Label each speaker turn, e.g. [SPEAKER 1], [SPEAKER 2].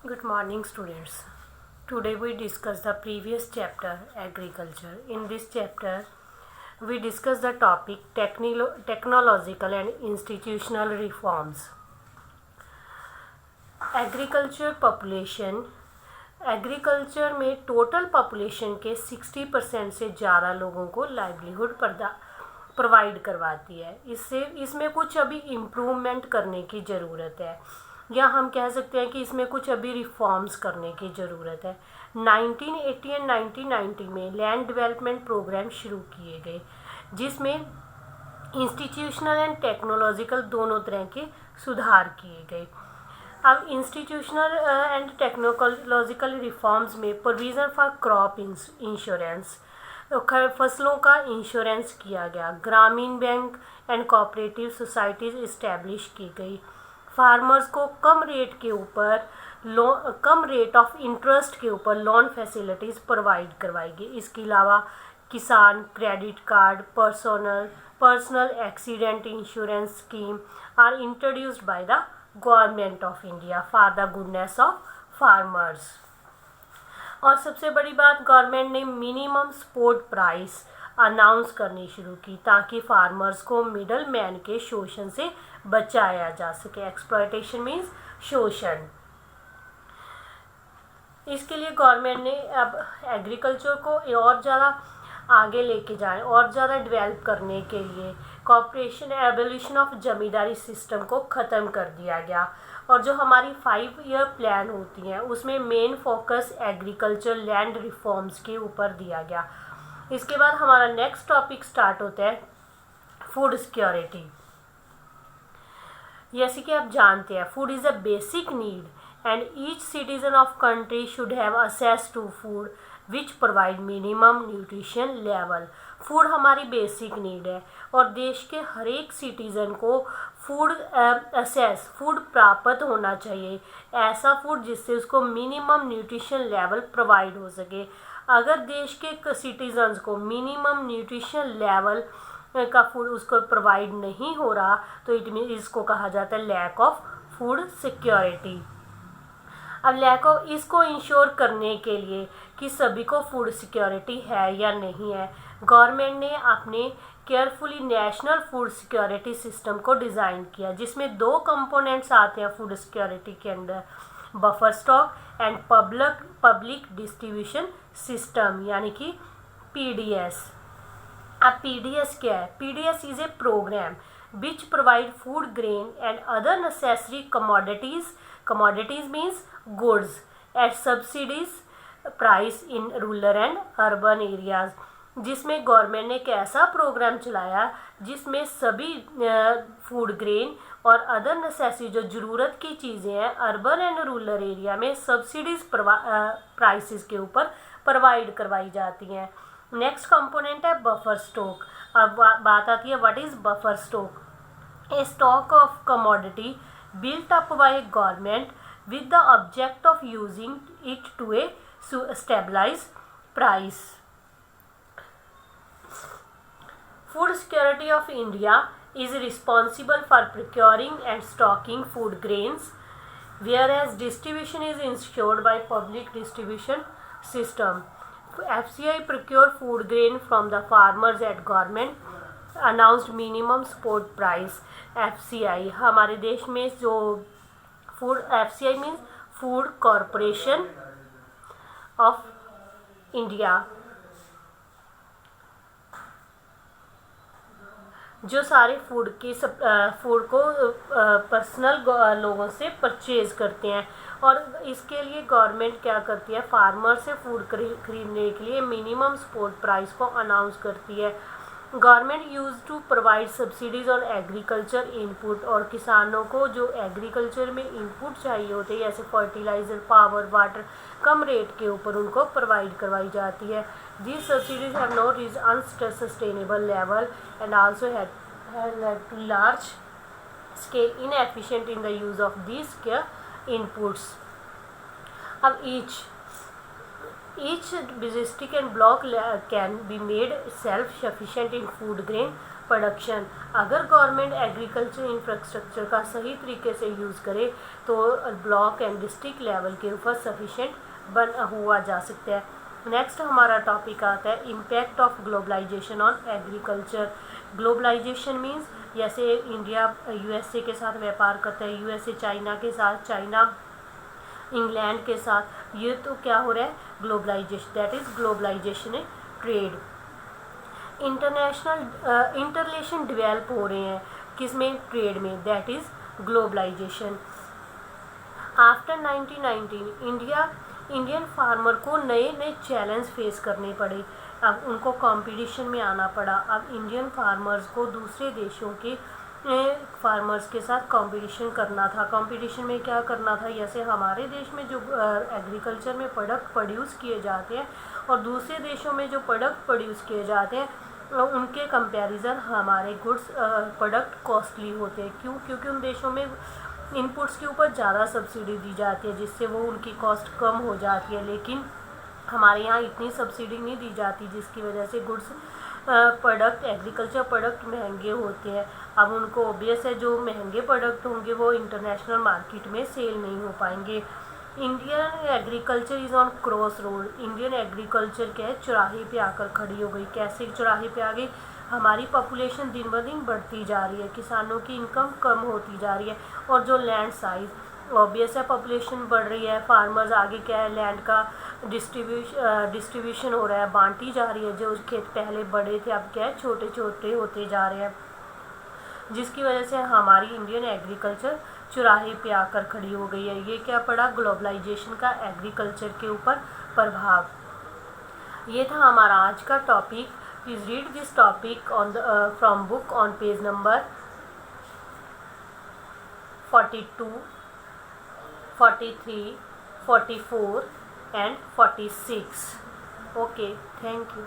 [SPEAKER 1] Good morning, students. Today we discuss the previous chapter, agriculture. In this chapter, we discuss the topic technological and institutional reforms. Agriculture में total population के 60% से ज़्यादा लोगों को livelihood provide करवाती है। इसमें कुछ अभी इम्प्रूवमेंट करने की ज़रूरत है, या हम कह सकते हैं कि इसमें कुछ अभी रिफॉर्म्स करने की ज़रूरत है। 1980 एंड 1990 में लैंड डेवलपमेंट प्रोग्राम शुरू किए गए, जिसमें इंस्टीट्यूशनल एंड टेक्नोलॉजिकल दोनों तरह के सुधार किए गए। अब इंस्टीट्यूशनल एंड टेक्नोलॉजिकल रिफॉर्म्स में प्रोविज़न फॉर क्रॉप इंश्योरेंस, फसलों का इंश्योरेंस किया गया। ग्रामीण bank and cooperative societies establish की गई। फार्मर्स को कम रेट ऑफ इंटरेस्ट के ऊपर लोन फैसिलिटीज़ प्रोवाइड करवाई गई। इसके अलावा Kisan credit card, personal accident insurance scheme are introduced by the government of India for the goodness of farmers. और सबसे बड़ी बात, गवर्नमेंट ने मिनिमम सपोर्ट प्राइस अनाउंस करनी शुरू की ताकि फार्मर्स को मिडल मैन के शोषण से बचाया जा सके। एक्सप्लॉयटेशन मीन्स शोषण। इसके लिए गवर्नमेंट ने अब एग्रीकल्चर को और ज़्यादा आगे लेके जाए और ज़्यादा डेवलप करने के लिए corporation evolution of zamindari system को ख़त्म कर दिया गया। और जो हमारी 5 ईयर प्लान होती हैं उसमें main focus agriculture land reforms के ऊपर दिया गया। इसके बाद हमारा नेक्स्ट टॉपिक स्टार्ट होता है फूड सिक्योरिटी। जैसे कि आप जानते हैं, food is a basic need and each citizen of country should have access to food which provide minimum nutrition level. Food हमारी बेसिक नीड है और देश के हर एक सिटीज़न को फूड प्राप्त होना चाहिए, ऐसा फूड जिससे उसको मिनिमम न्यूट्रिशन लेवल प्रोवाइड हो सके। अगर देश के सिटीजन्स को मिनिमम न्यूट्रिशन लेवल का फूड उसको प्रोवाइड नहीं हो रहा तो इसको कहा जाता है लैक ऑफ फूड सिक्योरिटी। अब इसको इंश्योर करने के लिए कि सभी को फूड सिक्योरिटी है या नहीं है, गवर्नमेंट ने अपने carefully national food security system को डिज़ाइन किया, जिसमें 2 कंपोनेंट्स आते हैं फूड सिक्योरिटी के अंदर, buffer stock and public distribution system, यानी कि पीडीएस। अब पीडीएस क्या है? PDS is a programme which provide food grain and other necessary commodities means goods at subsidized price in rural and urban areas, जिसमें government ने एक ऐसा programme चलाया जिसमें सभी फूड ग्रेन और अदर नेसेसरी जो ज़रूरत की चीज़ें हैं अर्बन एंड रूरल एरिया में सब्सिडीज प्राइसेस के ऊपर प्रोवाइड करवाई जाती हैं। नेक्स्ट कंपोनेंट है बफर स्टॉक। अब बात आती है what is buffer stock? A stock of commodity built up by a government with the object of using it to stabilize price. Food security of India is responsible for procuring and stocking food grains, whereas distribution is ensured by public distribution system. FCI procure food grain from the farmers at government announced minimum support price. FCI हमारे देश में जो FCI means food corporation of India, जो सारे food को personal लोगों से purchase करते हैं। और इसके लिए गवर्नमेंट क्या करती है, फार्मर से फूड खरीदने के लिए मिनिमम सपोर्ट प्राइस को अनाउंस करती है। Government use to provide subsidies on agriculture input, और किसानों को जो एग्रीकल्चर में इनपुट चाहिए होते हैं जैसे फर्टिलाइज़र, पावर, वाटर, कम रेट के ऊपर उनको प्रोवाइड करवाई जाती है। These subsidies have not reach unsustainable level and also have large scale inefficient in the use of these inputs. अब each district and block can be made self-sufficient in food grain production, अगर government agriculture infrastructure का सही तरीके से use करे तो block and district level के ऊपर सफिशेंट हुआ जा सकता है। नेक्स्ट हमारा टॉपिक आता है impact of globalisation on agriculture. Globalisation means जैसे इंडिया यूएसए के साथ व्यापार करता है, यूएसए चाइना के साथ, चाइना इंग्लैंड के साथ, ये तो क्या हो रहा है, globalisation, that is globalisation in trade. International interrelation develop हो रहे हैं किसमें, ट्रेड में, that is globalisation. After 1919 Indian farmer को नए नए चैलेंज फेस करने पड़े, अब उनको कंपटीशन में आना पड़ा। अब इंडियन फार्मर्स को दूसरे देशों के फार्मर्स के साथ कंपटीशन करना था। कंपटीशन में क्या करना था, जैसे हमारे देश में जो एग्रीकल्चर में प्रोडक्ट प्रोड्यूस किए जाते हैं और दूसरे देशों में जो प्रोडक्ट प्रोड्यूस किए जाते हैं उनके कंपैरिजन हमारे गुड्स प्रोडक्ट कॉस्टली होते हैं। क्यों? क्योंकि उन देशों में इनपुट्स के ऊपर ज़्यादा सब्सिडी दी जाती है जिससे वो उनकी कॉस्ट कम हो जाती है, लेकिन हमारे यहाँ इतनी सब्सिडी नहीं दी जाती जिसकी वजह से गुड्स प्रोडक्ट एग्रीकल्चर प्रोडक्ट महंगे होते हैं। अब उनको ऑब्वियस है जो महंगे प्रोडक्ट होंगे वो इंटरनेशनल मार्केट में सेल नहीं हो पाएंगे। Indian agriculture is on cross road. Indian agriculture क्या है, चौराहे पे आकर खड़ी हो गई। कैसे चौराहे पे आ गई, हमारी पॉपुलेशन दिन ब दिन बढ़ती जा रही है, किसानों की इनकम कम होती जा रही है और जो लैंड साइज ऑब्वियस है पॉपुलेशन बढ़ रही है, फार्मर्स आगे क्या है लैंड का डिस्ट्रीब्यूशन हो रहा है, बांटी जा रही है। जो खेत पहले बड़े थे अब क्या है छोटे छोटे होते जा रहे हैं, जिसकी वजह से हमारी इंडियन एग्रीकल्चर चौराहे पे आकर खड़ी हो गई है। ये क्या पड़ा, ग्लोबलाइजेशन का एग्रीकल्चर के ऊपर प्रभाव। ये था हमारा आज का topic. Please read this topic on the from book on page number 42, 43, 44 and 46. Okay, thank you.